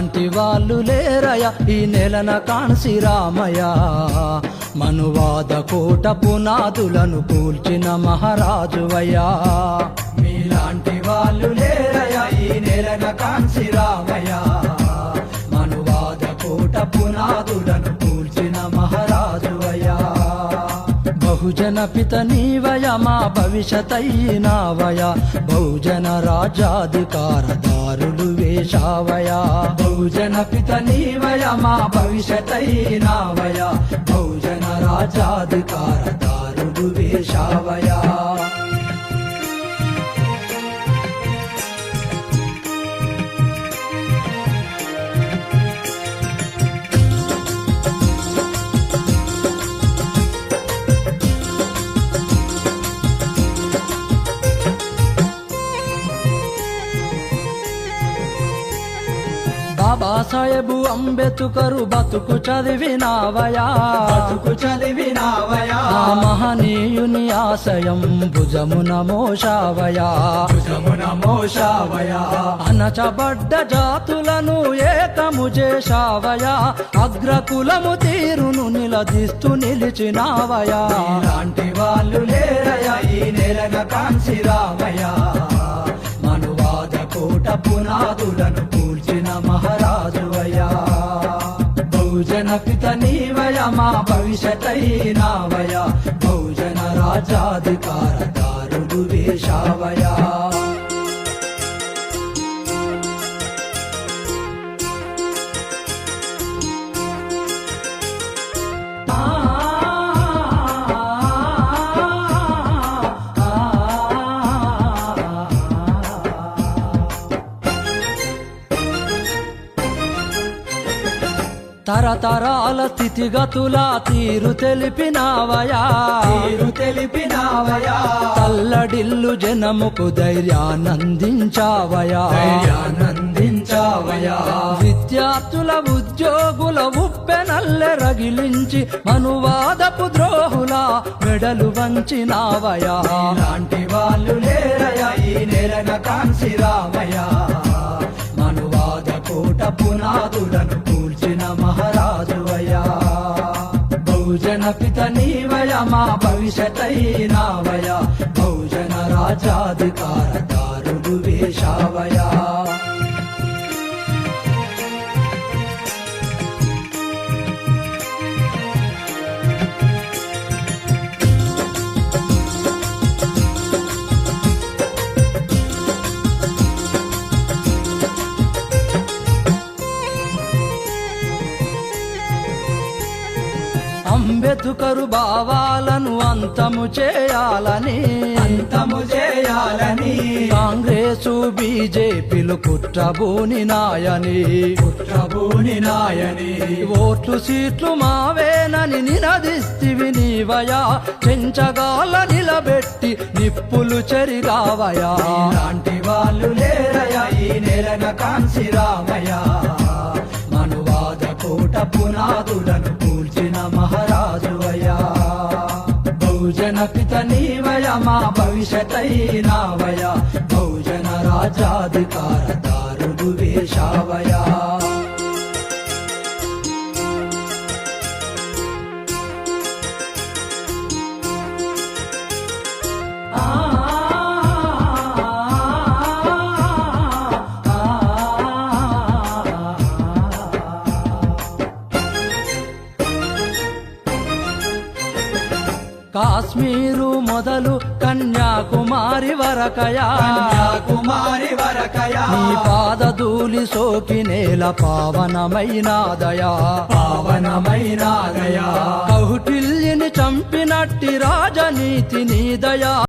నీలాంటి వాళ్ళు లేరయ ఈ నెలన కాన్సి రామయ్య మనువాద కోట పునాదులను కూల్చిన మహారాజువయ్యా నీలాంటి వాళ్ళు లేరయ ఈ నెలన కాన్సి రామయ్య మనువాద కోట పునాదులను కూల్చిన మహారాజువయ్యా బహుజన పిత నీవయ మా భవిష్యతైనావయ బహుజన రాజ్యాధికారదారులు వేశావయ బహుజన పిత నీవయ మా భవిష్యతైనావయ బహుజన రాజ్యాధికారదారులు వేశావయ బాబాసాహెబు అంబేద్కరు బతుకు చదివినావయా ఆ మహనీయుని ఆశయం భుజమున మోషావయా అణచబడ్డ జాతులను ఏకము చేశావయా అగ్రకులము తీరును నిలదీస్తూ నిలిచినావయా ఇలాంటి వాళ్ళు లేరయా ఈ నెలన కాన్సి రామయ్య మనువాద కోట పునాదులను కూల్చిన మహారాజువయ్యా బహుజన పిత నీవయ మా భవిష్యతైనావయ బహుజన రాజ్యాధికారదారుడు వేశావయా తరతరాల స్థితిగతుల తీరు తెలిపినావయా తల్లడిల్లు జనముకు ధైర్యానందించావయా విద్యార్థుల ఉద్యోగుల ఉప్పెనల్లె రగిలించి మనువాదపు ద్రోహుల మెడలు వంచినావయా ఇలాంటి వాళ్ళు లేరయా ఈ నెలన కాన్సి రామయ్య మనువాద కోట పునాదులను కూల్చిన మహారాజువయ్యా బహుజన పిత నీవయ మా భవిష్యతైనావయ బహుజన రాజ్యాధికారదారుడు వేశావయా అంబేద్కరు భావాలను అంతము చేయాలని కాంగ్రెసు బీజేపీలు కుట్రబూని నాయని ఓట్లు సీట్లు మావేనని నినదిస్తివి నీవయా చెంచగాల నిలబెట్టి నిప్పులు చెరిగావయా ఇలాంటి వాళ్ళు లేరయా ఈ నెలన కాన్సి రామయ్య మనువాద కోట పునాదులను కూల్చిన మహారాజువయ్యా బహుజన పిత నీవయ మా భవిష్యతైనావయ బహుజన రాజ్యాధికారదారుడు వేశావయా కాశ్మీరు మొదలు కన్యాకుమారి వరకయా నీ పాదధూళి సోకి నేల పావనమైనాదయా కౌటిల్యని చంపినట్టి రాజనీతి నీదయా